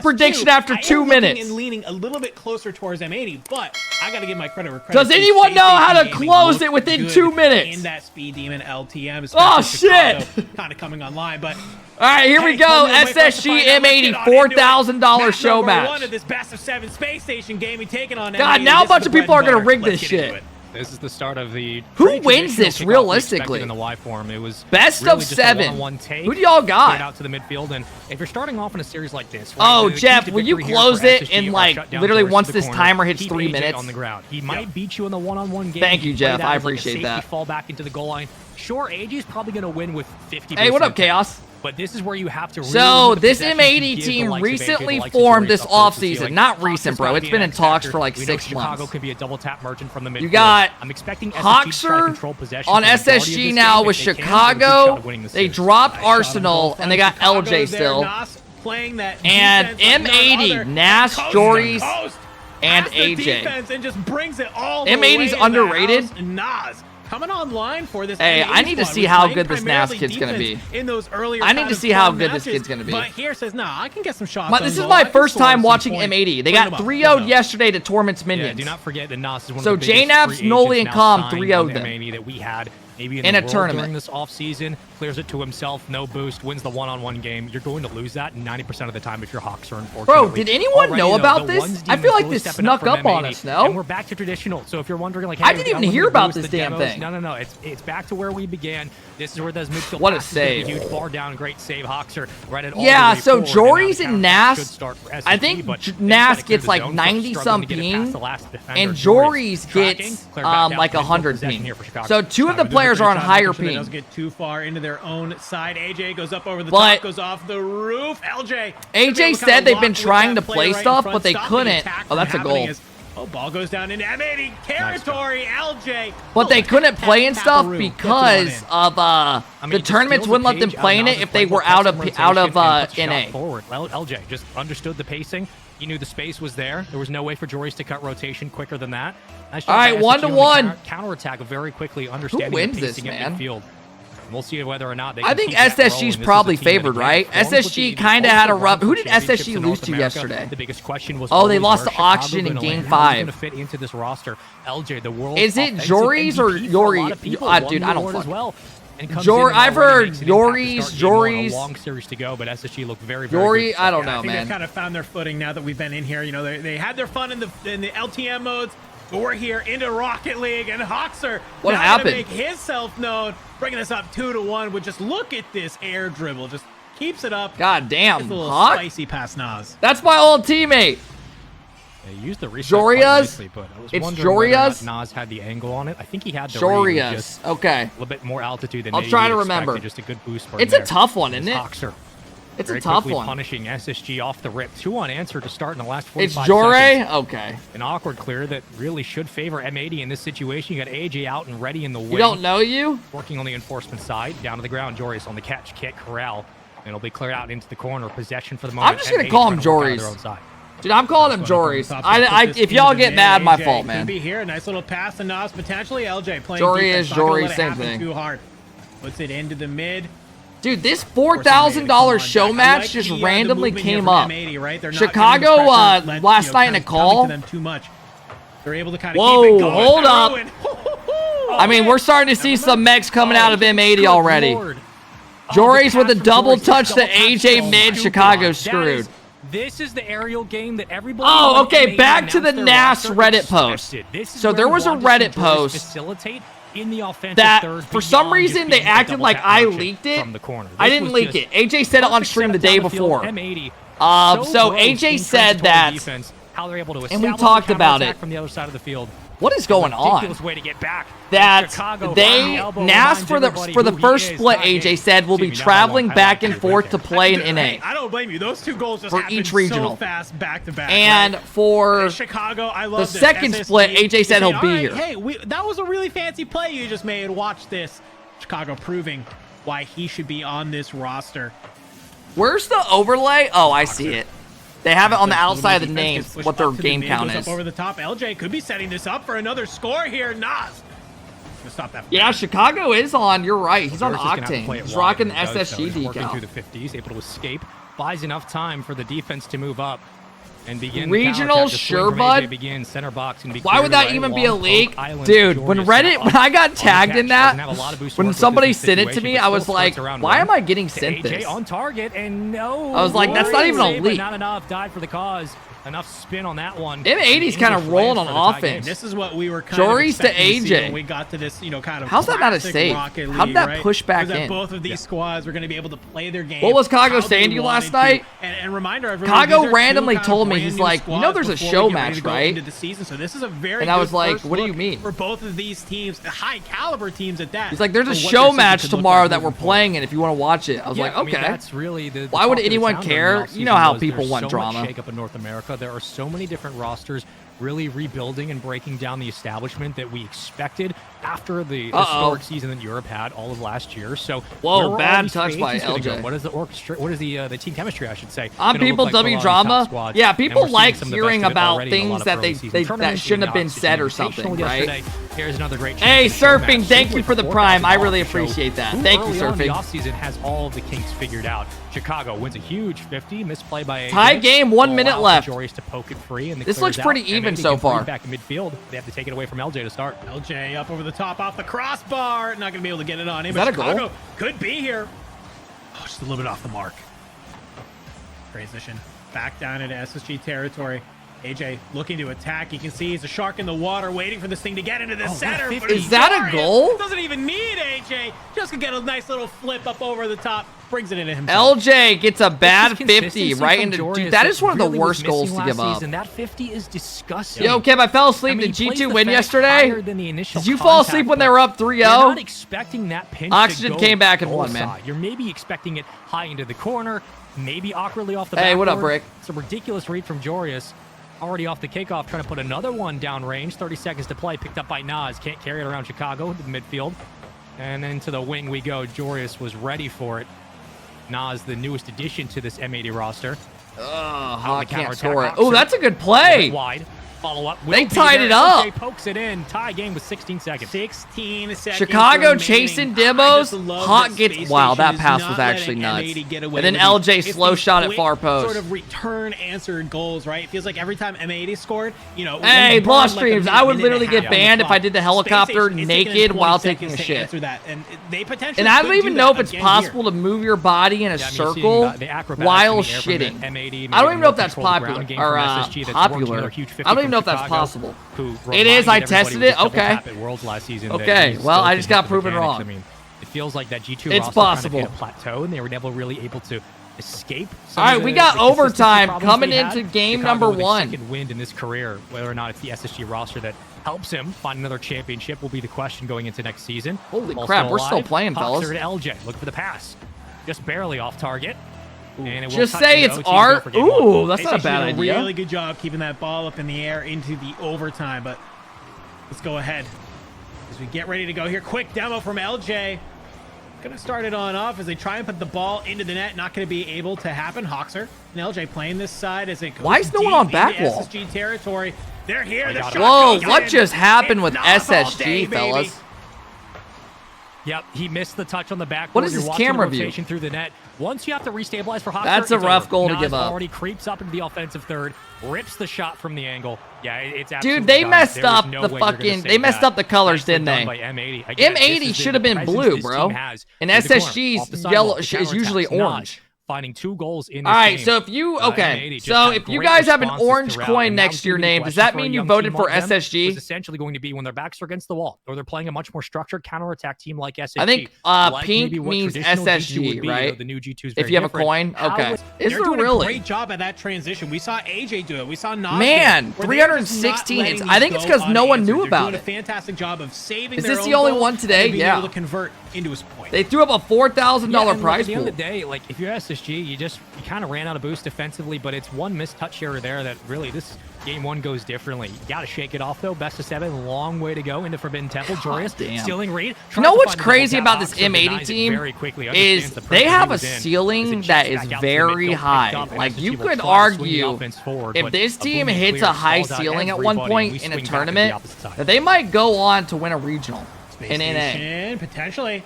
prediction after 2 minutes. And leaning a little bit closer towards M80, but I got to give my credit where credit. Does anyone know how to close it within 2 minutes? In that Speed Demon LTM. Oh, shit. Kind of coming online, but... All right, here we go. SSG M80, $4,000 show match. Of this best of 7 space station game, taking on God, now a bunch of people are going to rig this shit. This is the start of the... Who wins this realistically? In the Y form, it was best really of 7. Who do y'all got? Out to the midfield, and if you're starting off in a series like this, oh, Jeff, will you close it in like literally once this timer hits 3 minutes? On the ground, he might beat you in the one-on-one game. Thank you, Jeff. I appreciate that. Fall back into the goal line. Sure, AJ is probably going to win with 50%. Hey, what up, Chaos? But this is where you have to really so this M80 team recently formed this offseason. Not recent, bro. It's been in talks for like 6 months. Chicago could be a double tap merchant from the midfield. You got I'm expecting Hoxer on SSG now with Chicago. They dropped Arsenal and they got LJ still. And M80, Nas, Joris, and AJ. M80's underrated. Coming online for this. Hey, I need to see how good this Nas kid's gonna be. I need to see how good this kid's gonna be. But here says, nah, I can get some shots. This is my first time watching M80. They got 3-0'd yesterday to Torment's Minions. Yeah, do not forget that Nas is one so of the biggest JNaps, Noli, and Calm 3-0'd them. That we had maybe in a tournament during this offseason, clears it to himself, no boost, wins the one-on-one game. You're going to lose that 90% of the time if you're Hoxer, unfortunately. Bro, did anyone know about this? I feel like this snuck up on us, no? And we're back to traditional. So if you're wondering, like, hey, I didn't even hear about this damn thing. No. It's back to where we began. This is where those midfield what a save. Huge bar down, great save, Hoxer. Right at yeah, so Joris and Nas, I think Nas gets like 90-some ping, and Joris gets like 100 ping. So 2 of the players are on higher ping. Doesn't get too far into their own side. AJ goes up over the top, goes off the roof. AJ said they've been trying to play stuff, but they couldn't. Oh, that's a goal. Oh, ball goes down into M80 territory. LJ. But they couldn't play and stuff because of the tournaments wouldn't let them play in it if they were out of NA. Forward. LJ just understood the pacing. He knew the space was there. There was no way for Joris to cut rotation quicker than that. All right, 1-1. Counterattack very quickly, understanding who wins the pacing this, man? at midfield. We'll see whether or not they I think SSG's probably favored, right? SSG kind of had a rough... Who did SSG lose to yesterday? The biggest question was they lost to Oxygen in Game 5. Fit into this roster. LJ, the world is it Joris or Yori? Dude, I don't fuck. Well. I've heard Joris. Long series to go, but SSG looked very Yori, I don't know, I think man. they've kind of found their footing now that we've been in here. You know, they had their fun in the LTM modes. But we're here into Rocket League, and Hoxer what happened? Make himself known, bringing us up 2-1. But just look at this air dribble, just keeps it up. God damn, it's a little spicy past Nas. That's my old teammate. He used the reset nicely, but I was wondering Joria's? whether Nas had the angle on it. I think he had the Joria's. Okay. A little bit more altitude than I'll try to remember. Just a good boost for it's a tough one, isn't it? Hoxer. It's a tough one. Punishing SSG off the rip. 2 unanswered to start in the last 45 seconds. It's Jore? Seconds. Okay. An awkward clear that really should favor M80 in this situation. You got AJ out and ready in the wing. You don't know you? Working on the enforcement side. Down to the ground. Joris on the catch. Kick. Corral. And it'll be cleared out into the corner. Possession for the moment. I'm just going to call him Joris. Dude, I'm calling him Joris. If y'all get mad, my fault, man. Be here. A nice little pass to Nas. Potentially LJ playing Joris, same thing. Too hard. Puts it into the mid. Dude, this $4,000 show match just randomly came up. Chicago last night in a call. Whoa, hold up. I mean, we're starting to see some mechs coming out of M80 already. Joris with a double touch to AJ mid. Chicago's screwed. This is the aerial game that everybody... Oh, okay, back to the NAS Reddit post. So there was a Reddit post that for some reason they acted like I leaked it. I didn't leak it. AJ said it on stream the day before. So AJ said that, and we talked about it. From the other side of the field. What is going on? Way to get back. That NAS for the first split, AJ said, will be traveling back and forth to play in NA. I don't blame you. Those 2 goals just for each regional so fast back to back. And for Chicago, I love the second split, AJ said he'll be here. Hey, that was a really fancy play you just made. Watch this. Chicago proving why he should be on this roster. Where's the overlay? Oh, I see it. They have it on the outside of the names, what their game count is. Over the top, LJ could be setting this up for another score here. Nas. Stop that. Yeah, Chicago is on. You're right. He's on Octane. He's rocking the SSG decal. Working through the 50s, able to escape buys enough time for the defense to move up and begin Regional Sherbud. Begin center box and Why would that even be a leak? Dude, when I got tagged in that, when somebody sent it to me, I was like, why am I getting sent this? on target, and no. I was like, that's not even a leak. Not enough. Died for the cause. Enough spin on that one. M80's kind of rolling on offense. This is what we were kind Jory's of to AJ. when we got to this, kind of. How's that not a save? How did that push back in? Both of these squads were going to be able to play their game. What was Kago saying to you last night? And reminder, everyone, Kago randomly told me, he's like, there's a show match, right? Into the season, so this is a very and I was like, what do you mean? For both of these teams, the high caliber teams at that. He's like, there's a show match tomorrow that we're playing, and if you want to watch it, I was like, okay. That's really the why would anyone care? You know how people want drama. Shake up in North America. There are so many different rosters really rebuilding and breaking down the establishment that we expected after the historic season that Europe had all of last year. So, whoa, bad touch by LJ. What is the orchestra? What is the team chemistry? I should say. On people W drama. Yeah, people like hearing about things that that shouldn't have been said or something, right? Here's another great. Hey, Surfing, thank you for the prime. I really appreciate that. Thank you, Surfing. The offseason has all of the kinks figured out. Chicago wins a huge 50, misplay by AJ. Tie game, 1 minute left. Joris to poke it free, and this looks pretty even so far. Back in midfield, they have to take it away from LJ to start. LJ up over the top, off the crossbar, not going to be able to get it on him. Is that a Chicago goal? Could be here. Oh, just a little bit off the mark. Transition back down into SSG territory. AJ looking to attack. You can see he's a shark in the water waiting for this thing to get into the center. Is that a goal? Doesn't even need AJ. Just can get a nice little flip up over the top. Brings it into himself. LJ gets a bad 50 right into. Dude, that is one of the worst goals to give up. And that 50 is disgusting. Yo, Kev, I fell asleep. Did G2 win yesterday? Did you fall asleep when they were up 3-0? Not expecting that pinch. Oxygen came back and won, man. You're maybe expecting it high into the corner, maybe awkwardly off the backboard. Hey, what up, Brick? It's a ridiculous read from Jorius. Already off the kickoff, trying to put another one down range. 30 seconds to play, picked up by Nas. Can't carry it around Chicago to the midfield. And then to the wing we go. Jorius was ready for it. Nas, the newest addition to this M80 roster. I can't score it. Oh, that's a good play. Wide. Follow up. They tied it up. LJ pokes it in. Tie game with 16 seconds. 16 seconds. Chicago chasing demos. Hot gets. Wow, that pass was actually nuts. And then LJ slow shot at far post. Sort of return answered goals, right? It feels like every time M80 scored, Hey, lost streams. I would literally get banned if I did the helicopter naked while taking a shit. And I don't even know if it's possible to move your body in a circle while shitting. I don't even know if that's popular or popular. I don't even know if that's possible. It is. I tested it. Okay. Okay. Well, I just got proven wrong. I mean, it feels like that G2 it's possible. Kind of hit a plateau, and they were never really able to escape. All right, we got overtime coming into game number 1. Second wind in this career. Whether or not it's the SSG roster that helps him find another championship will be the question going into next season. Holy crap, we're still playing, fellas. To LJ, looking for the pass, just barely off target. And it will just say it's art. Ooh, that's not a bad idea. Really good job keeping that ball up in the air into the overtime. But let's go ahead as we get ready to go here. Quick demo from LJ. Gonna start it on off as they try and put the ball into the net. Not gonna be able to happen. Hoxer and LJ playing this side as it goes. Why is no one on back wall? SSG territory. They're here. Whoa, what just happened with SSG, fellas? Yep, he missed the touch on the back. What is this camera view? Through the net. Once you have to restabilize for Hoxer, that's a rough goal to give up. Already creeps up into the offensive third, rips the shot from the angle. Yeah, it's dude. They messed up the fucking. They messed up the colors, didn't they? M80 should have been blue, bro. And SSG's yellow is usually orange. Finding 2 goals in this all right, game. so if you so if you guys have an orange coin next to your name, does that mean you voted for SSG? It's essentially going to be when their backs are against the wall, or they're playing a much more structured counterattack team like SSG. I think pink means SSG, right? The new G2 if you have a coin, okay. Is there really? A great job at that transition. We saw AJ do it. We saw Nas. Man, 316. I think it's because no one knew about it. A fantastic job of saving. Is this the only one today? Yeah. Able to convert into his point. They threw up a $4,000 prize pool. At the end of the day, like if you're SSG, you kind of ran out of boost defensively, but it's one missed touch here or there that really this game 1 goes differently. You got to shake it off though. Best of 7, long way to go into Forbidden Temple. Jorius stealing read. You know what's crazy about this M80 team is they have a ceiling that is very high. Like you could argue if this team hits a high ceiling at one point in a tournament, that they might go on to win a regional in NA. Potentially.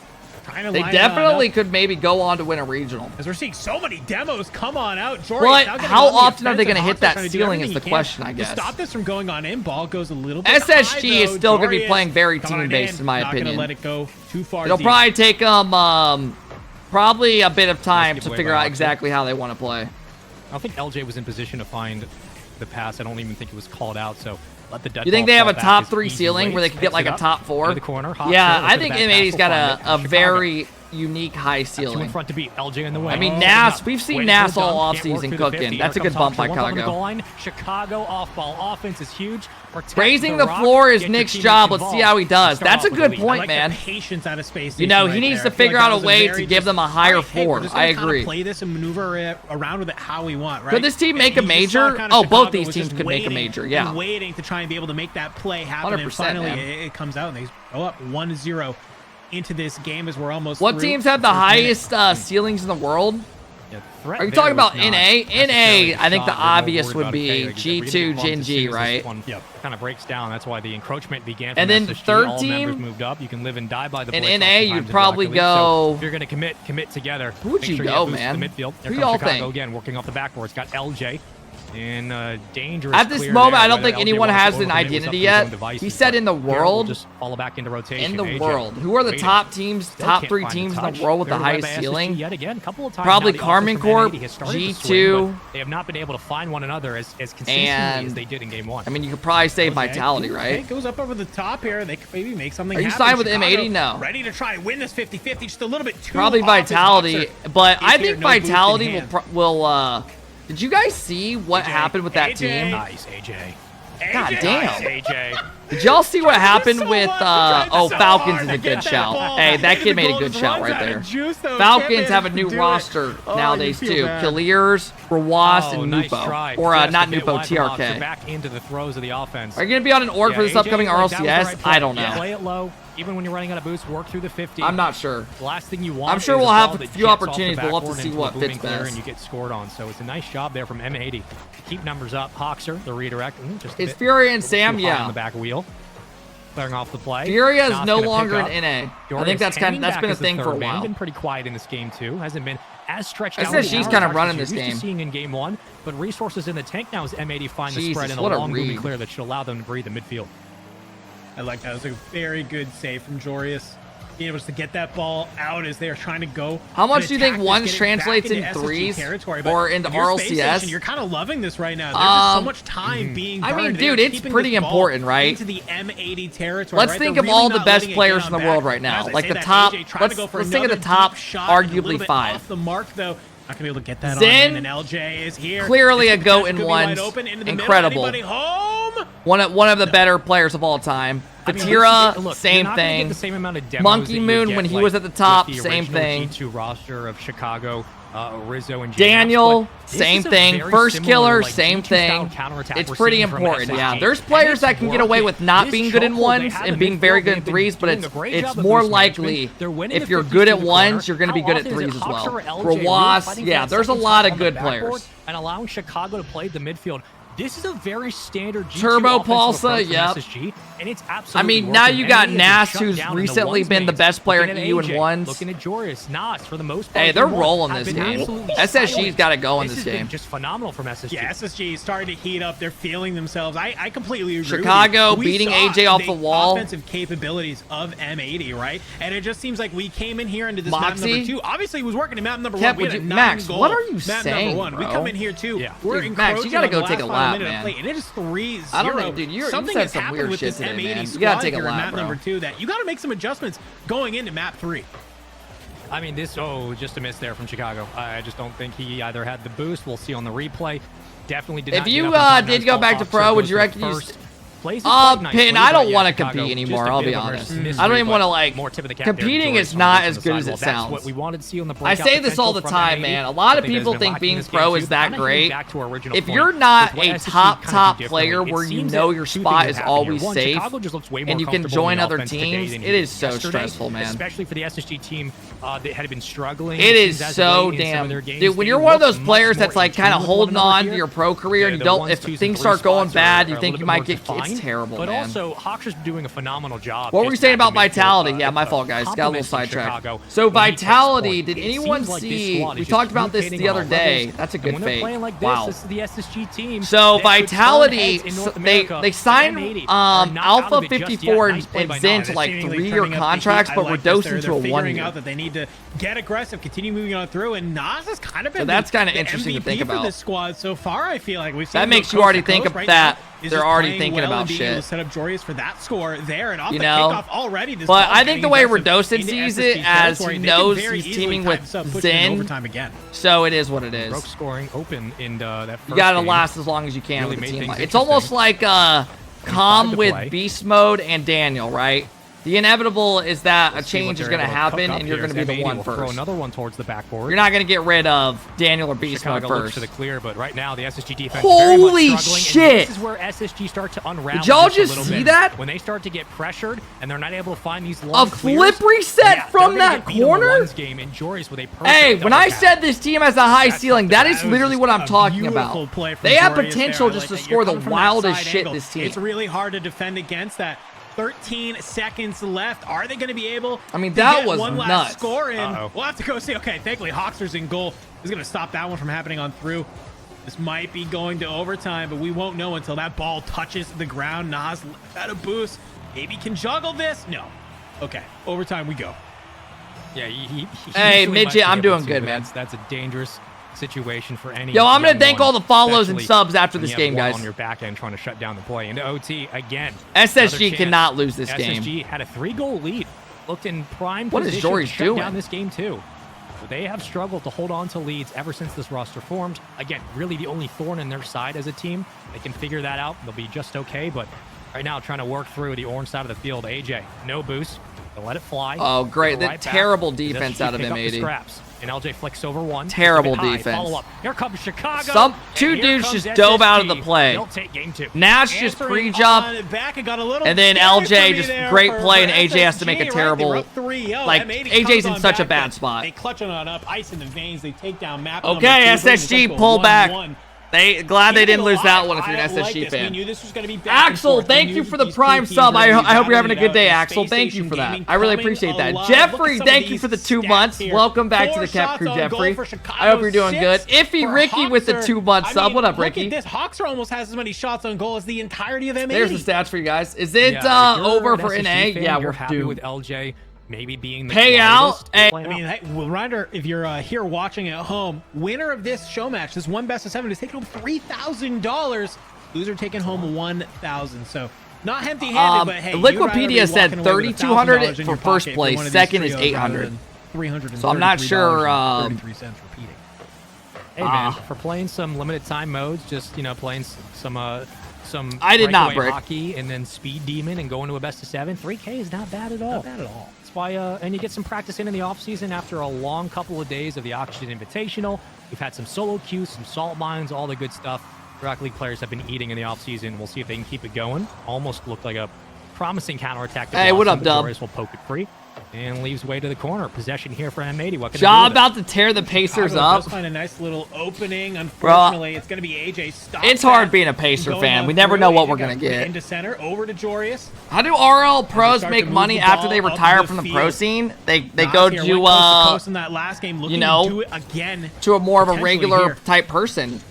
They definitely could maybe go on to win a regional. As we're seeing so many demos come on out. But how often are they going to hit that ceiling is the question, I guess. To stop this from going on in, ball goes a little bit SSG high, is still going to be playing very team-based, in my opinion. Not going to let it go too far. It'll probably take them probably a bit of time to figure out exactly how they want to play. I don't think LJ was in position to find the pass. I don't even think it was called out, so let the dead You think ball they have a fall top back 3 as easy ceiling way. where they could get like a top 4? Into the corner. Yeah, Hawks I think M80's got a very unique high Two in ceiling. front to beat LJ in the way. I mean, Nas, we've seen Nas all offseason cooking. That's a good bump by Chicago. Chicago off-ball offense is huge. Raising the floor is Nick's job. Let's see how he does. That's a good point, man. Patience out of space. You know, he needs to figure out a way to give them a higher floor. I agree. Play this and maneuver around with it how we want, right? Could this team make a major? Oh, both these teams could make a major, yeah. Waiting to try and be able to make that play happen. And finally, it comes out and they go up 1-0 into this game as we're almost What teams have the highest ceilings in the world? Are you talking about NA? NA, I think the obvious would be G2, Gen.G, right? Yep. Kind of breaks down. That's why the encroachment began. And then the third team moved up. You can live and die by the. In NA, you'd probably go. If you're going to commit together. Who would you go, man? The midfield. Who y'all think? Again, working off the backboard. It's got LJ. In dangerous. At this moment, I don't think anyone has an identity yet. He said in the world. Just fall back into rotation. In the world. Who are the top teams, top 3 teams in the world with the highest ceiling? Probably Carmen Corp, G2. They have not been able to find one another as consistently as they did in game 1. I mean, you could probably say Vitality, right? It goes up over the top here. They could maybe make something happen. Are you signed with M80? No. Ready to try and win this 50-50, just a little bit too. Probably Vitality, but I think Vitality will did you guys see what happened with that team? Nice, AJ. God damn. Nice, AJ. Did y'all see what happened with, Falcons is a good shout. Hey, that kid made a good shout right there. Falcons have a new roster nowadays, too. Killiers, Rawas, and Nupo. Or, not Nupo, TRK. Back into the throws of the offense. Are you going to be on an org for this upcoming RLCS? I don't know. Play it low. Even when you're running out of boost, work through the 50. I'm not sure. The last thing you want. I'm sure we'll have a few opportunities. We'll have to see what fits best. And you get scored on. So it's a nice job there from M80 to keep numbers up. Hawkser, the redirect. It's Fury and Sam, on the back wheel. Clearing off the play. Furia is no longer in NA. I think that's been a thing for a while. Been pretty quiet in this game too. Hasn't been as stretched out. SSG's kind of running this game. Seeing in game 1, but resources in the tank now as M80 find the spread and a long moving clear that should allow them to breathe the midfield. I like that. It was a very good save from Jorius. Being able to get that ball out as they are trying to go. How much do you think ones translates in 3s or into RLCS? You're kind of loving this right now. There's just so much time being burned. I mean, dude, it's pretty important, right? Into the M80 territory. Let's think of all the best players in the world right now. Like the top. Let's think of the top, arguably 5. Off the mark though. Not gonna be able to get that Zen, on in, and LJ is here. Clearly a GOAT in ones. Incredible. One of the better players of all time. Vatira, same thing. Monkey Moon, when he was at the top, same thing. G2 roster of Chicago, Rizzo and Daniel, same thing. Firstkiller, same thing. It's pretty important, yeah. There's players that can get away with not being good in ones and being very good in 3s, but it's more likely if you're good at ones, you're going to be good at 3s as well. Rawas, yeah, there's a lot of good players. And allowing Chicago to play the midfield. This is a very standard G2 Turbo Pulsa, yep. SSG, and it's absolutely I mean, now you got Nas, who's recently been the best player in EU in ones. Looking at Jorius, Nas, for the most part. Hey, they're rolling this game. SSG's got to go in this game. Just phenomenal from SSG. Yeah, SSG is starting to heat up. They're feeling themselves. I completely agree. Chicago beating AJ off the wall. Offensive capabilities of M80, right? And it just seems like we came in here into this map number 2. Obviously, it was working in map number 1. We had a 9-goal what are you map saying, number 1. bro? We come in here too. Yeah. Dude, Max, you gotta go take a lap, man. And it is 3-0. I don't know, dude. You said some weird shit today, man. You gotta take a lap, bro. Number 2 that you gotta make some adjustments going into map 3. I mean, just a miss there from Chicago. I just don't think he either had the boost. We'll see on the replay. Definitely did. If you did go back to pro, would you reckon you? Pin, I don't want to compete anymore, I'll be honest. I don't even want to, like, competing is not as good as it sounds. I say this all the time, man. A lot of people think being pro is that great. If you're not a top player where you know your spot is always safe and you can join other teams, it is so stressful, man. Especially for the SSG team that had been struggling. It is so damn... Dude, when you're one of those players that's, like, kind of holding on to your pro career and you don't... If things start going bad, you think you might get... It's line. terrible, but man. also, Hawksher's doing a phenomenal job. What were you just saying about at the midfield, Vitality? Yeah, my fault, guys. Got a little compliments in sidetracked. Chicago So when he takes Vitality, point. did It anyone seems like this see? squad We is talked just about this mutating the on other all day. levels, That's a and good when they're fake. playing like this, Wow. this is the SSG team. So that could turn Vitality, heads in North America. they signed M80 are not out of it just yet. Alpha54 Nice play and by Zen Nas. to like Seemingly 3-year turning up the contracts, heat. but I we're like this. dosing They're to a figuring 1-year. out that they need to get aggressive, continue moving on through, and Nas has kind of been that's the kinda interesting to MVP think for about. this squad so far. I feel like we've seen That him makes go you already coast to think coast of right that. now. Is They're just already playing thinking well about and being able shit. to set up Jorius for that score there, and off You the know? kickoff already. This But ball's I think the getting way aggressive Redosin into sees SSG it, as territory, he and they can knows very he's easily teaming time with this up, push it in Zen, overtime again. so it is what it Broke is. scoring open in that first You gotta game. last as long as you can Really with a made team. things It's almost interesting. like Calm to with play. Beast Mode and Daniel, right? The inevitable is that Let's a see what change is they're going to able to cook happen, up and you're here going to as be the M80 one will throw first. another one towards the backboard. You're not going to get rid of Daniel or Beast Chicago Mode looks first. for the clear, but right now the SSG defense Holy is very much struggling, shit! And this is where SSG start to unravel. Did y'all just a just little see bit. that? When they start to get pressured and they're not able to find these long A clears, flip reset yeah, from they're gonna that get beat in the corner? ones game, and Joris with a perfect Hey, when I double said tap. this team has a high That's ceiling, something that that is was literally what I'm talking Beautiful about. play from They have Jorius potential there. just to Like, score you're the coming from that wildest side shit angle. this team. It's really hard to defend against that. 13 seconds left. Are they going to be able I mean, to that get was one last nuts. score in? Uh-oh. We'll have to go see. Okay, thankfully Hawksher's in goal. This is going to stop that one from happening on through. This might be going to overtime, but we won't know until that ball touches the ground. Nas at a boost. Maybe can juggle this. No. Okay, overtime we go. Yeah, he Hey, usually might Midget, be I'm able doing to, good, but man. That's a dangerous situation for any. Yo, I'm gonna young thank one, all the follows and especially subs after when this you have game, one guys. on your back end trying to shut down the play into OT again. SSG Another chance. cannot lose this game. SSG had a 3-goal lead, looked in prime What is position Joris to shut doing? down this game too. But they have struggled to hold on to leads ever since this roster formed. Again, really the only thorn in their side as a team. They can figure that out. They'll be just okay. But right now, trying to work through the orange side of the field. AJ, no boost. They'll let it fly. Oh, great. Go The right back. terrible Does defense SSG out of pick up the M80. scraps? And LJ flicks over one. Terrible Keep it high. defense. Follow up. Here comes Chicago. Two and here dudes comes just dove out of SSG. the play. They'll take game 2. Nash just Answering pre-jump, on back, it got a little and then scary LJ for me just there great for play, and AJ has to make a SSG, right? terrible. They were up 3-0. Like, M80 AJ's comes in on such a back, bad but spot. They clutch on up, ice in the veins. They take down map. Okay, number 2, bringing SSG us up to pull back. 1-1. Glad they didn't lose that one if I you're an like SSG this. We fan. knew this was going to be back and Axel, forth. We thank knew you that for the these prime two teams sub. were I gonna be hope you're having a battling good day, it out. Axel. Space Thank you Station for that. Gaming I really coming appreciate that. alive. Look at Jeffrey, some of thank you these for the 2 stats months. here. Welcome back to 4 the Cap Crew, shots on goal Jeffrey. for Chicago, I hope you're doing good. 6 Iffy for Ricky with the Hawkser. 2-month I sub. mean, What up, look Ricky? at this. Hawkser almost has as many shots on goal as the entirety of M80. There's the stats for you guys. Is it Yeah, if you're over an for SSG NA? fan, Yeah, you're we're happy doomed. with LJ maybe being the Payout. quietest. Hey. I mean, hey, reminder, if you're here watching at home, winner of this show match, this one best of 7, is taking home $3,000. Loser taking home $1,000. So not empty-handed, but hey, Liquipedia said 3,200 for first place. Second is 800. So I'm not sure. 33 cents repeating. Hey man, for playing some limited time modes, just playing some I did not breakaway break hockey and then speed demon and going to a best of 7. 3K is not bad at all. Not bad at all. That's why, and you get some practice in the off season after a long couple of days of the Oxygen Invitational. We've had some solo queues, some salt mines, all the good stuff. Rocket League players have been eating in the off season. We'll see if they can keep it going. Almost looked like a promising counterattack. Hey, what up, Dub? Will poke it free and leaves way to the corner. Possession here for M80. What can Shaw they do with about to tear the Pacers Chicago up. does find a nice little opening. Unfortunately, it's going to be AJ stop. It's hard being a Pacer fan. We never know what we're going to get. Into center, over to Jorius. How do RL pros start make to move money the after they ball up retire the from the field. pro scene? They Nas go here to went coast to coast in that last game, looking to do it again. to a more of a potentially regular here. type person.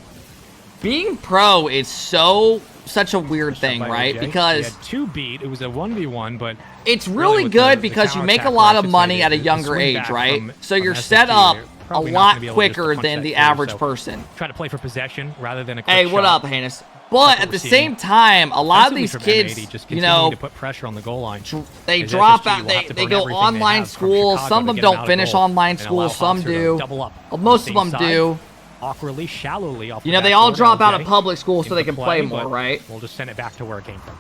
Being pro is such a weird thing, right? Because he had 2 beat. It was a 1v1, but it's really with good the because you make a counterattack, lot or I of should money say, at a the younger swing age, back right? from- So from you're SSG, set up you're a probably not lot gonna be able to just quicker punch than that the through, average so person. Try to play for possession rather than a quick Hey, what shot. up, Hannes? But at the same time, a lot of these Defensively from kids, M80, just you continuing know, to put pressure on the goal line. they As drop SSG out. will have to They burn go everything they online have from school. Chicago Some to of them get them don't out of finish goal online and school. allow Some Hawkser to do. double up on Most the of them same do. side. Awkwardly, shallowly off You the know, they all backboard, drop out of LJ public school so they into can play play, more, but right? We'll just send it back to where it came from.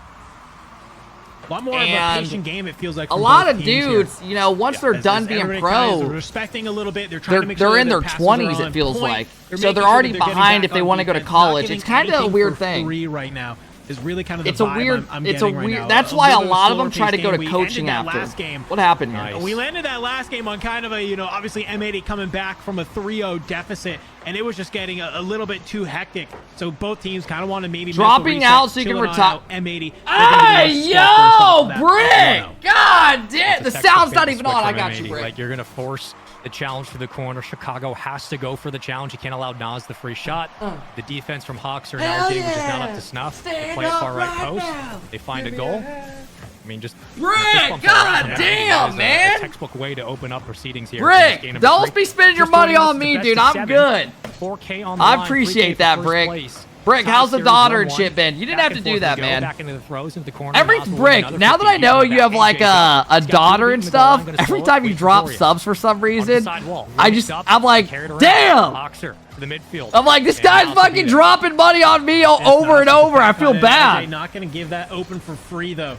A lot more of a And patient game, it feels like. A from lot both of teams dudes, here. you know, once they're As done being everybody kind of is pro, respecting a little bit. They're trying to make they're sure in that their passes 20s, are it on feels point. like. They're So making they're sure already that they're getting behind back if they on want to go to defense, college. not It's giving kind of a anything weird for thing. free right now. Is really kind of the It's a vibe weird. I'm It's a getting right weird. now. That's why a little bit lot of them slower try to paced go to game. We coaching ended that after. last game. What happened here? Nice. We landed that last game on kind of a, obviously M80 coming back from a 3-0 deficit and it was just getting a little bit too hectic. So both teams kind of want to maybe dropping out so you can retire. M80. Hey, yo, Brick! God damn, the sound's not even on. I got you, Brick. Like, you're gonna force the challenge for the corner. Chicago has to go for the challenge. You can't allow Nas the free shot. The defense from Hawks or LJ, which is not up to snuff. They play a far right post. They find a goal. I mean, just Brick, god damn, man! A textbook way to open up proceedings here. Brick, don't be spending your money on me, dude. I'm good. 4K on the I line, appreciate 3K that, for Brick. first place. Brick, how's the daughter and shit been? You didn't have to do that, man. Back into the throws, into the corner. Every Brick, now that I know you have like a daughter and stuff, every time you drop subs for some reason, I'm like, damn! The midfield. I'm like, this guy's fucking dropping money on me over and over. I feel bad. Not going to give that open for free, though.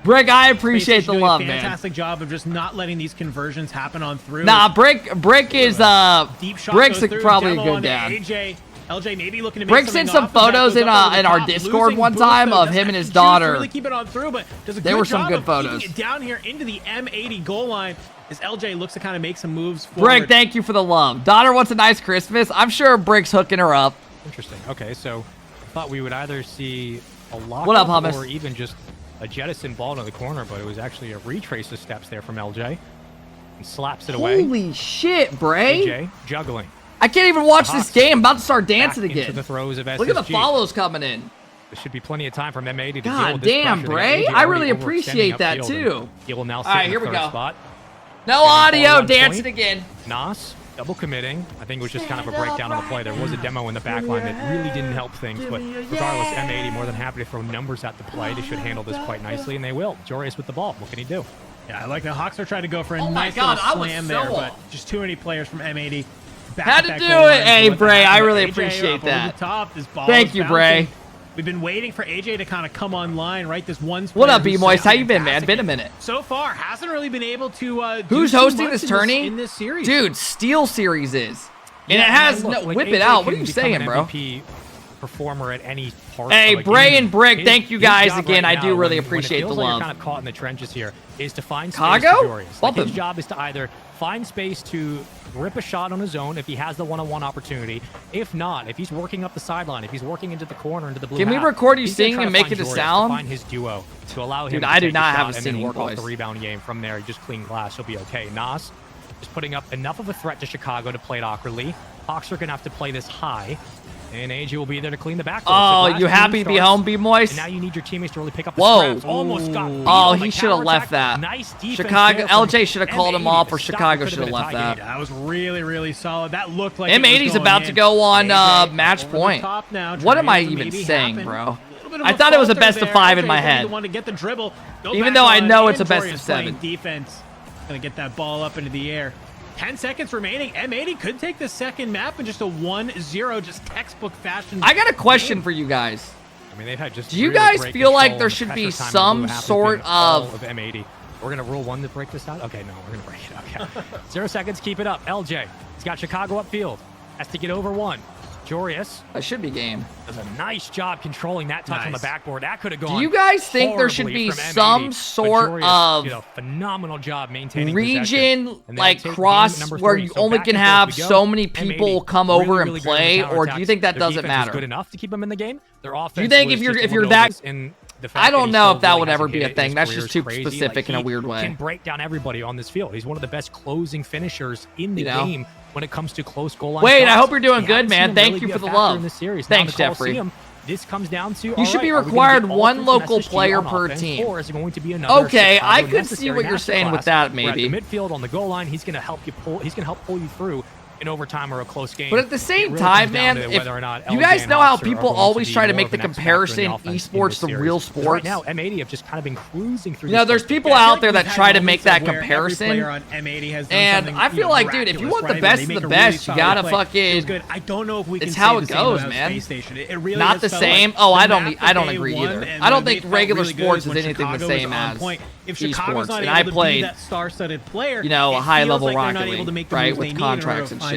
Brick, I appreciate the love, man. Fantastic job of just not letting these conversions happen on through. Nah, Brick is Brick's probably a good dad. LJ maybe looking to make Brick sent some photos in our Discord one time of him and his daughter. Really keep it on through, but there were some good photos. It down here into the M80 goal line as LJ looks to kind of make some moves forward. Brick, thank you for the love. Daughter wants a nice Christmas. I'm sure Brick's hooking her up. Interesting. Okay, so I thought we would either see a lock what up, Hummus? Or even just a jettison ball to the corner, but it was actually a retrace of steps there from LJ. And slaps it away. Holy shit, Bray. AJ juggling. I can't even watch this game. I'm about to start dancing again. The throws of SSG. Look at the follows coming in. There should be plenty of time for M80 to God deal with this damn, Bray. I really appreciate that, too. He will now all sit right, in here the we third go. spot. No audio, dancing again. Nas, double committing. I think it was just kind of a breakdown on the play. There was a demo in the back line that really didn't help things, but regardless, M80 more than happy to throw numbers at the play. They should handle this quite nicely, and they will. Jorius with the ball. What can he do? Yeah, I like the Hawks are trying to go for a nice little slam there, but just too many players from M80. Had to do it. Hey, Bray, I really appreciate that. Thank you, Bray. We've been waiting for AJ to kind of come online, right? This one. What up, B-Moist? How you been, man? Been a minute. So far, hasn't really been able to. Who's hosting this tourney? In this series, dude, Steel Series is, and it has no whip it out. What are you saying, bro? Performer at any part. Hey, Bray and Brick, thank you guys again. I do really appreciate the love. Kind of caught in the trenches here is to find space to Jorius. Like, his job is to either find space to rip a shot on his own if he has the one-on-one opportunity. If not, if he's working up the sideline, if he's working into the corner, into the blue. Can we record you singing and make it a sound? Find his duo to allow him. Dude, to I do not have a singing singing voice. Work off the voice. rebound game from there. Just clean glass. He'll be okay. Nas just putting up enough of a threat to Chicago to play it awkwardly. Hawks are gonna have to play this high. And AJ will be there to clean the back. Oh, you happy to be home, B-Moist? And now you need your teammates to really pick up the scraps. Almost got beat. Oh, he should have left that. Nice Chicago, LJ should have called him off, or Chicago should have left that. That was really, really solid. That looked like M80's about to go on match point. What am I even saying, bro? I thought it was a best of 5 in my head. Even though I know it's a best of 7. Defense. Gonna get that ball up into the air. 10 seconds remaining. M80 could take the second map in just a 1-0, just textbook fashion. I got a question for you guys. I mean, they've had just. Do you guys feel like there should be some sort of M80? We're gonna rule one to break this out. Okay, no, we're gonna break it. Okay, 0 seconds. Keep it up. LJ. He's got Chicago upfield. Has to get over one. Jorius. That should be game. Does a nice job controlling that touch on the backboard. That could have gone. Do you guys think there should be some sort of did a phenomenal job maintaining region like cross where you only can have so many people come over and play, or do you think that doesn't matter? Good enough to keep them in the game. Their offense. Do you think if you're that? I don't know if that would ever be a thing. That's just too specific in a weird way. He can break down everybody on this field. He's one of the best closing finishers in the game when it comes to close goal line. Wait, I hope you're doing good, man. Thank you for the love. Thanks, Jeffrey. This comes down to you should be required one local player per team. Or is it going to be another? Okay, I could see what you're saying with that. Maybe midfield on the goal line. He's going to help you pull. He's going to help pull you through in overtime or a close game. But at the same time, man, if you guys know how people always try to make the comparison esports to real sports. Right now, M80 have just kind of been cruising through. You know, there's people out there that try to make that comparison, and I feel like, dude, if you want the best of the best, you gotta fucking. I don't know if we can. It's how it goes, man. Not the same. Oh, I don't agree either. I don't think regular sports is anything the same as esports. And I played, you know, a high-level RocketLeague, right, with contracts and shit.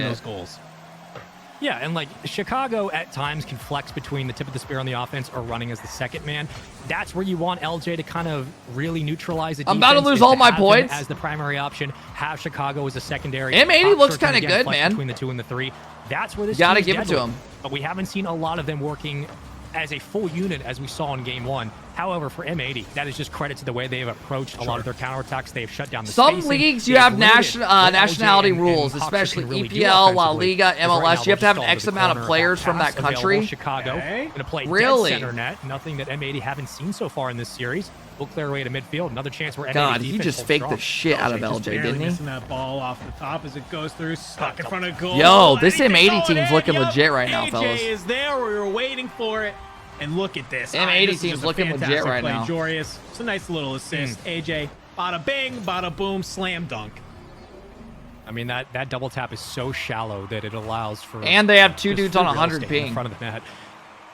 Yeah, and like Chicago at times can flex between the tip of the spear on the offense or running as the second man. That's where you want LJ to kind of really neutralize the defense. I'm about to lose all my points. As the primary option, have Chicago as a secondary. M80 looks kind of good, man. Between the 2 and the 3. That's where this gotta team's give it to deadly. him. But we haven't seen a lot of them working as a full unit as we saw in game 1. However, for M80, that is just credit to the way they have approached a lot of their counterattacks. They have shut down the Some spacing. leagues you have nationality rules, especially EPL, La Liga, MLS. You have to have an X amount of players from that country. Chicago gonna play really? Dead center net. Nothing that M80 haven't seen so far in this series. Will clear away to midfield. Another chance where M80 God, he just faked the shit out of LJ, didn't he? Missing that ball off the top as it goes through, stuck in front of goal. Yo, this M80 team's looking legit right now, AJ fellas. is there. We were waiting for it. And look at this. M80 team's looking legit right now. Jorius, it's a nice little assist. AJ, bada bing, bada boom, slam dunk. I mean, that double tap is so shallow that it allows for... And they have 2 dudes on 100 ping. In front of the net.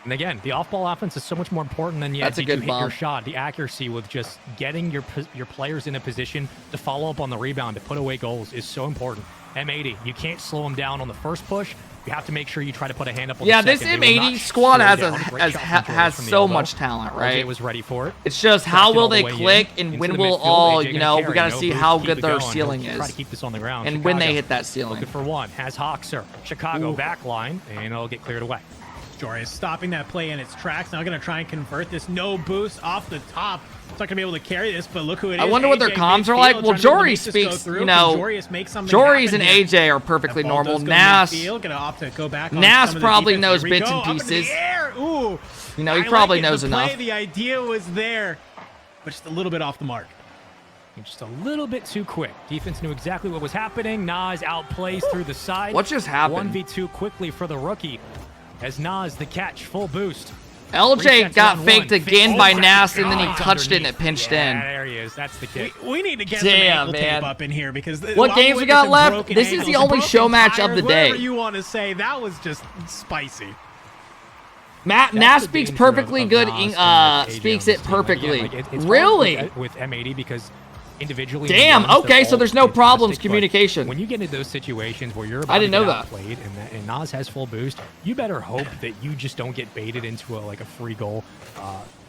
And again, the off-ball offense is so much more important than That's a good hit your shot. The accuracy with just getting your players in a position to follow up on the rebound, to put away goals is so important. M80, you can't slow them down on the first push. You have to make sure you try to put a hand up on the second. This M80 squad has so much talent, right? RJ was ready for it. It's just how will they click and when will all, you know, we got to see how good their ceiling is. Try to keep this on the ground. And when they hit that ceiling. Looking for one. Has Hoxer. Chicago back line, and it'll get cleared away. Jorius stopping that play in its tracks. Now going to try and convert this. No boost off the top. It's not going to be able to carry this, but look who it is. I wonder what their comms are like. Well, Jory speaks, you know, Jory's and AJ are perfectly normal. Nas probably knows bits and pieces. Ooh, you know, he probably knows enough. The idea was there, but just a little bit off the mark. Just a little bit too quick. Defense knew exactly what was happening. Nas outplays through the side. What just happened? 1v2 quickly for the rookie. As Nas, the catch, full boost. LJ got faked again by Nas, and then he touched it and it pinched in. There he is. That's the kick. We need to get some ankle tape up in here because what games we got left? This is the only show match of the day. Whatever you want to say, that was just spicy. Nas speaks perfectly good. Speaks it perfectly. Really? With M80 because individually. Damn. Okay, so there's no problems communication. When you get into those situations where you're I didn't know that. Played and Nas has full boost, you better hope that you just don't get baited into a free goal.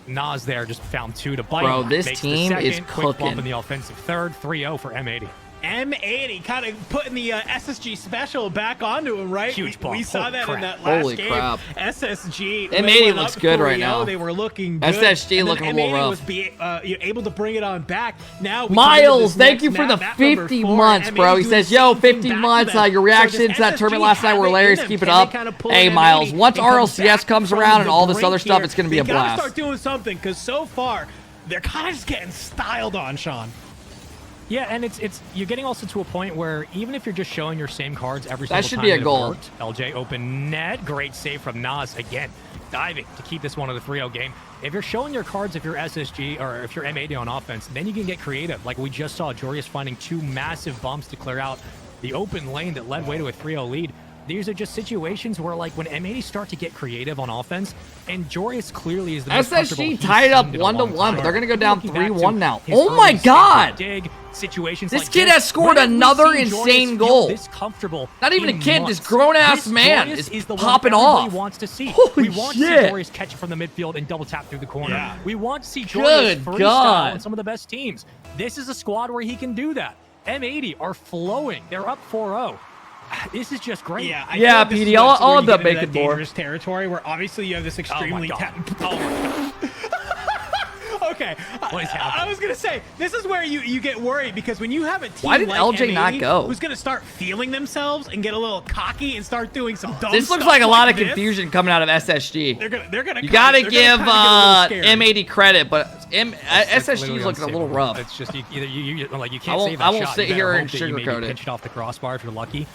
Nas there just found 2 to bite. Bro, this team is quick bump in cooking. the offensive third, 3-0 for M80. M80 kind of putting the SSG special back onto him, right? Huge bump. We saw that in that last game. Crap. SSG. M80 looks good right now. They were looking good. SSG looking a little rough. Was able to bring it on back. Now Miles, thank you for the 50 months, bro. He says, yo, 50 months. Your reactions to that tournament last night were hilarious. Keep it up. Hey, Miles, once RLCS comes around and all this other stuff, it's going to be a blast. They got to start doing something because so far, they're kind of just getting styled on, Sean. Yeah, and it's you're getting also to a point where even if you're just showing your same cards every single time, that should be a goal. LJ open net, great save from Nas again, diving to keep this one of the 3-0 game. If you're showing your cards, if you're SSG or if you're M80 on offense, then you can get creative. Like we just saw, Jorius finding 2 massive bumps to clear out the open lane that led way to a 3-0 lead. These are just situations where, like, when M80 start to get creative on offense, and Jorius clearly is the most SSG tied up 1-1, but they're going to go down 3-1 now. Oh my God! Dig situations this like kid has scored another insane goal. Not even a kid, this grown-ass man is popping off. Wants to see. Holy we want shit. to see Jorius catch it from the midfield and double tap through the corner. Yeah. We want to see Jorius freestyle on some of the best teams. This is a squad where he can do that. M80 are flowing. They're up 4-0. This is just great. Yeah, PD, I'll end up making more. Dangerous territory where obviously you have this extremely. Okay, what is happening? I was gonna say this is where you get worried because when you have a team why did like LJ M80 not go? who's gonna start feeling themselves and get a little cocky and start doing some dumb This looks stuff like a lot of this. confusion coming out of SSG. They're gonna. You gotta give M80 credit, but SSG is looking a little rough. It's just you can't save that I won't shot. sit here and sugarcoat it. Pitch it off the crossbar if you're lucky.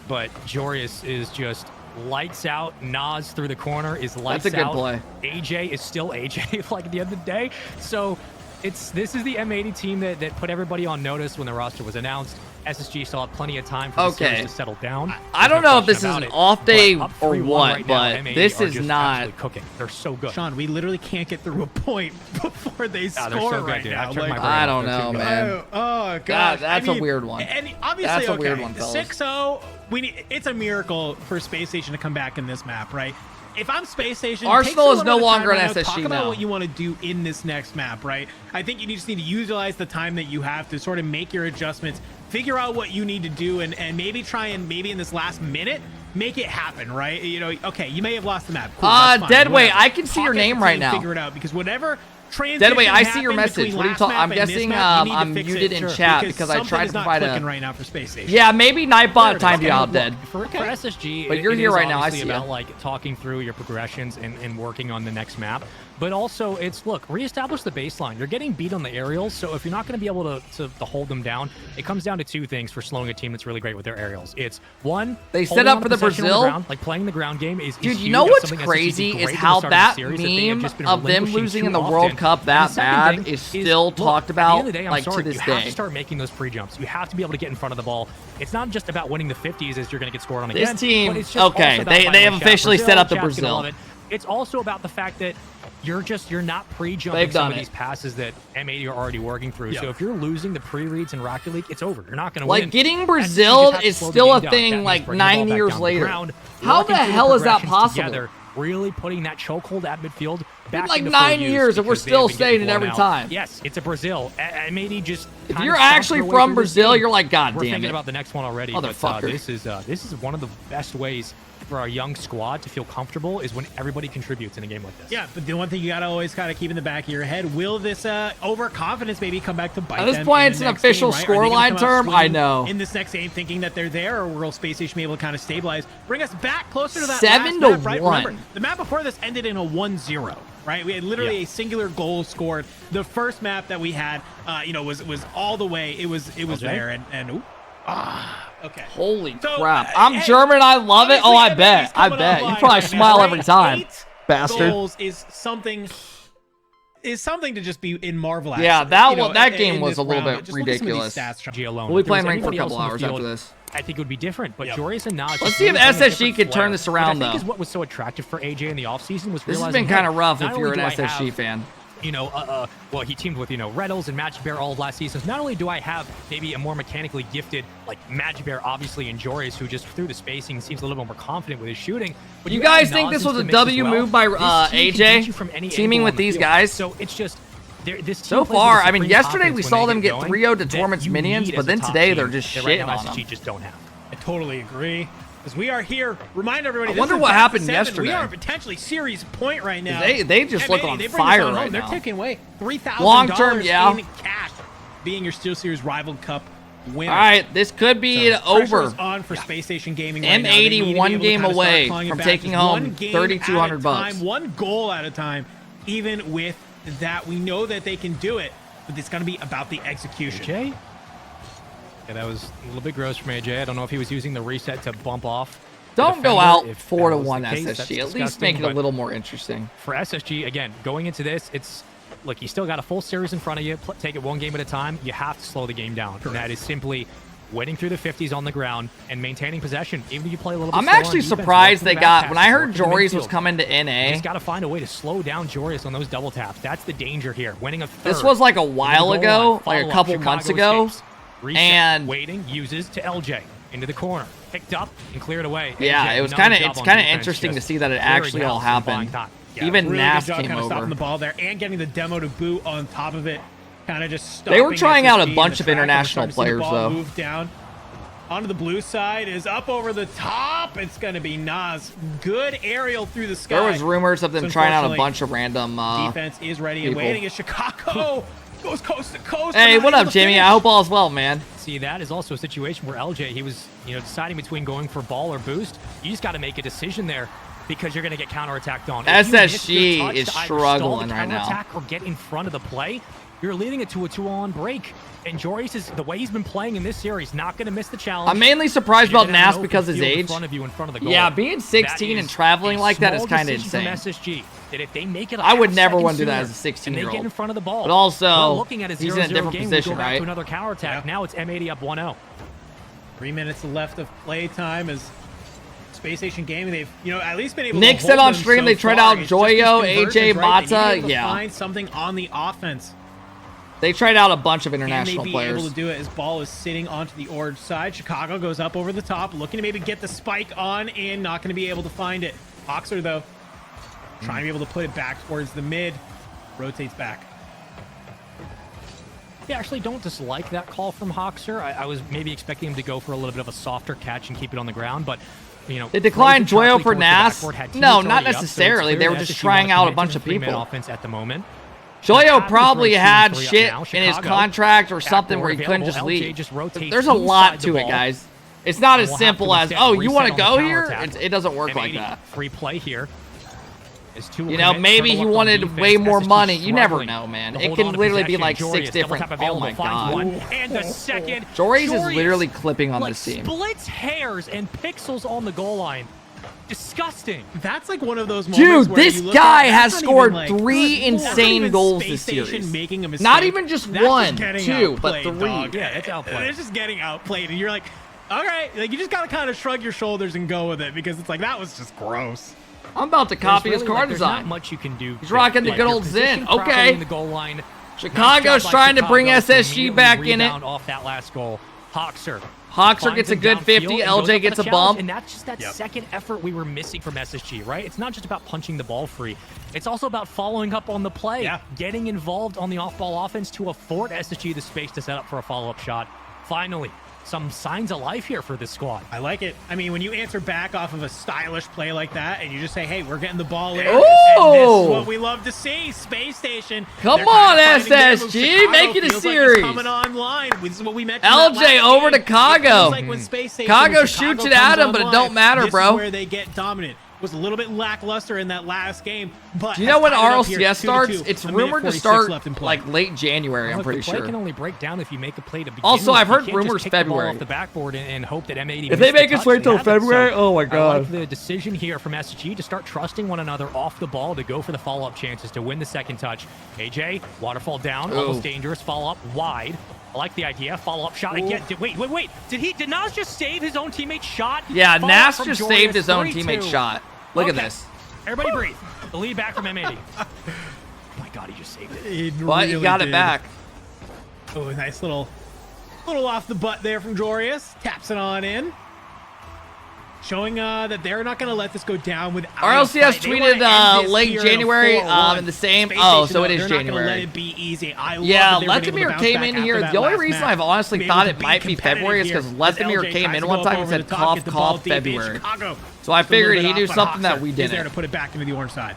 But Jorius is just lights out. Nas through the corner is lights out. That's a good play. AJ is still AJ, like at the end of the day. So This is the M80 team that put everybody on notice when the roster was announced. SSG still had plenty of time for the series to settle down. I don't know if this is an off day or what, right but now, this is not cooking. They're so good. Sean, we literally can't get through a point before they score so right good, now. like, I don't know, man. Oh god, that's a weird one. And obviously, That's a weird one, fellas. 6-0. It's a miracle for Space Station to come back in this map, right? If I'm Space Station, Arsenal is no longer an SSG Talk about now. what you want to do in this next map, right? I think you just need to utilize the time that you have to sort of make your adjustments, figure out what you need to do, and maybe try and in this last minute make it happen, right? You know, okay, you may have lost the map. Cool, that's fine, Deadway, whatever. I can see your Talk name as a right team, now. Figure it out, because whatever transition Deadway, I see your happened message. between What are you last talking? map I'm and this guessing map, you need to I'm fix muted it, in chat because because I tried something to is not provide clicking a. right now for Space Station. Yeah, maybe Nightbot timed you Okay. out, Dead. For SSG, But you're it here is right now, I obviously see about ya. like talking through your progressions and working on the next map. But also, it's look, reestablish the baseline. You're getting beat on the aerials, so if you're not going to be able to hold them down, it comes down to two things for slowing a team that's really great with their aerials. It's one, They set holding up on for to the possession on Brazil. ground, like playing the ground game is Dude, huge. you know That's what's something SSG crazy great is at the how start of the that series that they have meme just been of them relinquishing losing too in the often. World Cup And that the second bad thing is still look, talked at the about end of the day, I'm like sorry, to this you have day. to start making those pre-jumps. You have to be able to get in front of the ball. It's not just about winning the 50s as you're going to get scored on again. This team, but it's just okay, also about they finding have a shot. officially set up the Chat's gonna Brazil. love it. It's also about the fact that you're not pre-jumping They've some done of it. these passes that M80 are already working through. So if you're losing the pre-reads in Rocket League, it's over. You're not going to win. Like getting SSG Brazil just has to is slow the still game a down. thing That means like bringing the 9 ball back years down to the later. ground, How working the through hell is that progressions possible? together, really putting that chokehold at midfield back like into 9 full use years and we're because they have still been saying getting it every blown out. time. Yes, it's a Brazil. M80 just If kind you're of stomped actually their way from through this Brazil, game. you're like, God We're damn thinking it. about the next one already. But Motherfucker. this is one of the best ways for our young squad to feel comfortable is when everybody contributes in a game like this. Yeah, but the one thing you gotta always kind of keep in the back of your head: will this overconfidence maybe come back to bite At this them point, in it's the an next game, official right? Are they gonna scoreline come out term. I swinging know. in this next game, thinking that they're there, or will Space Station be able to kind of stabilize, bring us back closer to that 7-1. last map, right? Remember, the map before this ended in a 1-0. Right, we had literally a singular goal scored. The first map that we had, was all the way. It was there, and ooh, okay. Holy So, crap. I'm hey, German. I love it. Oh, I obviously, bet. M80's I coming bet. You online probably right smile now, every right? time, 8 bastard. goals is something to just be in marvel at. Yeah, that game was a little bit Just look at some of these ridiculous. stats, Sean. SSG alone. We'll be If there was playing ranked for a anybody couple else on the hours field, after this. I think it would be different, but Joris and Naj. Let's just see if really bring a SSG different could turn flair, this around, which I think though. is what was so attractive for AJ in the offseason was This has realizing, been kind of hey, rough not if you're an only do I SSG have, fan. Well, he teamed with, Reddles and Magic Bear all of last season. So not only do I have maybe a more mechanically gifted, like Magic Bear, obviously, and Joris, who just through the spacing seems a little bit more confident with his shooting. But You add guys think Nas this into was the a mix as W well. move by This team can AJ, beat you from any teaming angle with on the these field. guys? So it's just. This team So plays with far, a I mean, supreme yesterday we confidence saw when them they get going 3-0 to that Torment's you minions, need but as a then top today team they're just that right shitting now on them. SSG just don't have. I totally agree. Because we are here. Remind everybody. I this wonder is what best happened of 7. yesterday. We are potentially series point right now. They just look M80, on they bring fire this one right home. now. They're taking away $3,000 Long-term, yeah. in cash, being your Steel Series Rival Cup winner. All right, this could be over. Pressure's on for Space Station Gaming right now. They need to M80 be one able to game kind of start away clawing it from back. taking Just home one game $3,200 at a time, one goal at a time. Even with that, we know that they can do it, but it's going to be about the execution. AJ? Yeah, that was a little bit gross from AJ. I don't know if he was using the reset to bump off. Don't go defender. out If 4-1 that was the case, that's SSG. At least disgusting, make it a but little more interesting. For SSG, again, going into this, it's look, you still got a full series in front of you. Take it one game at a time. You have to slow the game down. And that is simply winning through the 50s on the ground and maintaining possession. Even if you play a little bit I'm slower on actually defense, surprised working they the back got, when passes, I heard working the Joris was midfield. coming to You NA, just got to find a way to slow down Joris on those double taps. That's the danger here. Winning a third. this was like a while Winning the goal ago, line, like a follow-up, couple Chicago months ago, escapes. Reset, and waiting, uses to LJ into the corner. Picked up and cleared away. yeah, AJ, it was another kind of, job it's on kind of defense, interesting to just see that it clearing actually all house and buying happened. time. Yeah, Even Really Nas good job came kind of stopping the over. ball there and getting the demo to boot on top of it. Kind of just They were stopping trying out a SSG in bunch the of track, and we're international starting to see the players, ball though. Move down onto the blue side, is up over the top. It's going to be Nas. Good aerial through the sky. There was rumors of them So trying out a unfortunately, bunch of random defense is ready and people. waiting as Chicago goes coast to coast. Hey, but what not up, able to Jamie? finish. I hope all's well, man. See, that is also a situation where LJ, he was, deciding between going for ball or boost. You just got to make a decision there because you're going to get counterattacked on. If you miss your SSG touch is to either struggling stall the right now. counterattack or get in front of the play, you're leading it to a 2-on break. And Joris is, the way he's been playing in this series, not going to miss the challenge. I'm mainly surprised You're about gonna have Nas an because open his field in age. front of you, in front of the goal. Yeah, being 16 That and is traveling a like that is small kind of decision insane. from SSG. that if they make it a I would half never second want to do that sooner as a 16-year-old. and they get in front of the ball. But also, we're looking at a he's in a 0-0 different game. position, We go back right? to another counterattack. Now it's M80 up 1-0. 3 minutes left of play time as Space Station Gaming, they've, you know, at least been able Nick to said hold on them stream so they tried far. out It's just these Joyo, conversions, AJ, right? They need Mata, to be able to yeah. find something on the offense. They tried out a bunch of Can international they be players. able to do it as ball is sitting onto the orange side? Chicago goes up over the top, looking to maybe get the spike on in, not going to be able to find it. Hoxer, though, trying to be able to put it back towards the mid, rotates back. Yeah, actually don't dislike that call from Hoxer. I was maybe expecting him to go for a little bit of a softer catch and keep it on the ground, but you know, They declined frozen Joyo sharply for towards the Nas. backboard, had No, teammates not already up, so it's necessarily. clear They were that just SSG trying wanted to out a commit bunch to of the three-man people. offense at the moment. Joyo probably had Three up shit now. in his Chicago, contract or something backboard where he couldn't available. just LJ leave. just rotates There's a lot inside to the it, ball. guys. It's not as We'll have to simple as, instead oh, you want to reset on go the here? counterattack. It doesn't work like M80, that. Free play here. You know, maybe he wanted way more money. You never know, man. It can literally be like 6 different. Oh my god. And the second. Jory's is literally clipping on like this team. splits hairs and pixels on the goal line. Disgusting. That's like one of those moments Dude, where this you look guy at, has that's not scored even, like, 3 good lord. That's not insane even goals Space this Station series. making a mistake. Not even just That's 1, getting 2, but outplayed, 3. dog. Yeah, it's outplayed. It's just getting outplayed, and you're like, all right, like you just gotta kind of shrug your shoulders and go with it because it's like that was just gross. I'm about to copy There's his really, car like, there's not design. much you can do. He's rocking the Like, good you're old Zen. positioned properly Okay. in the goal line. Chicago's Nice job by trying to bring Chicago to SSG immediately back in it. rebound off that last goal. Hoxer Hoxer gets a good 50. LJ gets a bump. And that's just that second effort we were missing from SSG, right? It's not just about punching the ball free. It's also about following up on the play, getting involved on the off-ball offense to afford SSG the space to set up for a follow-up shot. Finally, some signs of life here for this squad. I like it. I mean, when you answer back off of a stylish play like that and you just say, hey, we're getting the ball in. Ooh. And this is what we love to see. Space Station. Come They're on, kind of finding their move. SSG. Chicago Make it a feels like it's series. coming online. This is what we mentioned. LJ over to Chicago. Like when Space Station, Chicago when shoots Chicago it at comes him, but it online, don't matter, this bro. is where they get dominant. Was a little bit lackluster in that last game, but Do you know when has tied it up here, RLCS 2-2. starts? It's A minute rumored to 46 start left in play. like late January, I'm Look, pretty the play sure. can only break down if you make a play to begin Also, with. I've heard You can't rumors just kick the ball February. off the backboard and hope that M80 If they makes make the us touch, wait they till haven't. February, So oh my I god. like the decision here from SSG to start trusting one another off the ball to go for the follow-up chances to win the second touch. AJ, waterfall down, almost dangerous, follow-up wide. I like the idea. Follow-up shot again. Wait. Did Nas just save his own teammate's shot? Yeah, Follow-up Nas from just Jorius, saved his own 3-2. teammate's shot. Look at Okay. this. Everybody breathe. The lead back from M80. Oh my god, he just saved it. But he got it back. Oh, a nice little off the butt there from Jorius. Taps it on in. Showing that they're not going to let this go down without RLCS tweeted late January in the same. Oh, so it is January. Not January. let it be easy. Yeah, Lethamir came in here. The only reason I've honestly thought it might be February is because Lethamir came in one time and said cough February. So I figured he'd do something that we He's there to didn't. put it back into the orange side.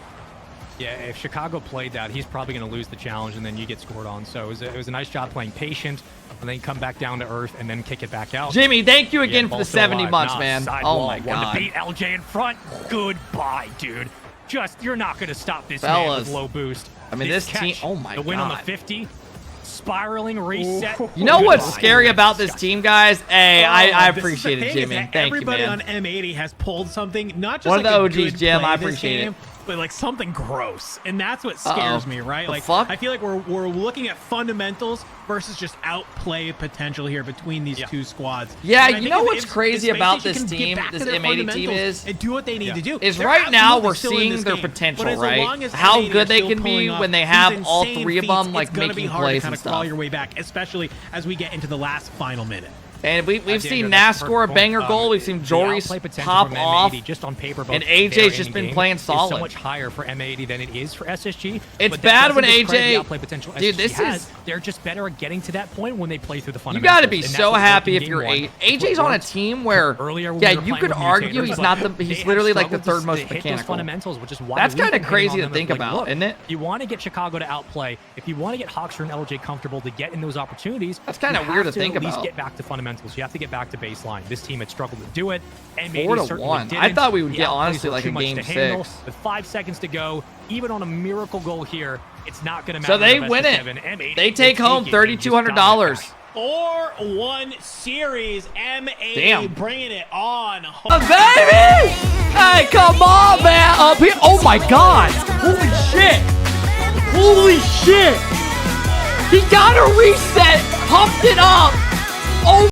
Yeah, if Chicago played that, he's probably going to lose the challenge, and then you get scored on. So it was a nice job playing patient, and then come back down to earth, and then kick it back out. Jimmy, thank you again Yeah, for the also 70 alive. months, Nah, man. Oh sidewall, my One god. to beat LJ in front. Goodbye, dude. You're not going to stop this man Fellas, with low boost. I mean, Big this team- catch, oh my the win on the God. 50. Spiraling reset. You know what's Goodbye. scary about this team, guys? Hey, I appreciate it, Jimmy. Thank you, Everybody man. on M80 has pulled something, not just One of like the a OGs, good Jim. play I this appreciate game, it. but like something gross, and that's what scares me, right? The Like fuck? I feel like we're looking at fundamentals versus just outplay potential here between these two squads. Yeah, And I you think know if- what's if crazy Space about Station this can get team, back to this their M80 team fundamentals and do what they need to do. is They're right now absolutely we're still in seeing this their game. potential, But as right? long as How M80 good they still can be pulling off when they these have all insane 3 of feats, them like it's gonna be making hard to plays kind and of claw stuff. your way back, especially as we get into the last final minute. And we've Daniel, seen that's Nas score a perfect banger point. goal. We've seen The Jory's outplay potential pop from off. M80 just on paper, both And fair AJ's just and been in-game playing is solid. so much higher for M80 than it is for SSG. It's but that bad doesn't when discredit the AJ outplay potential dude, SSG this has. is- They're just better at getting to that point when they play through the You fundamentals. got to be and that's so what happy worked if in you're game 8. one. AJ's What on a worked team where, earlier when yeah, we were you playing could with argue mutators, he's but not the. they He's have literally like the struggled third most to hit those mechanical. fundamentals, which is why That's we've kinda been hitting crazy on to them. think Like, about, look, isn't it? You want to get Chicago to outplay. If you want to get Hoxer and LJ comfortable to get in those opportunities, That's kinda you weird have to think at least about. get back to fundamentals. You have to get back to baseline. This team had struggled to do it. M80 4-1. certainly I didn't. thought we would The get, outplays honestly, were like too a much game to handle. 6. With 5 seconds to go, even on a miracle goal here, it's not going to matter. So they the best win of it. 7. M80 They take home take it and just $3,200. dominate 4-1 series. M80 Damn. bringing it on. Baby! Hey, come on, man. Up here. Oh, my God. Holy shit. Holy shit. He got a reset. Pumped it up. Oh.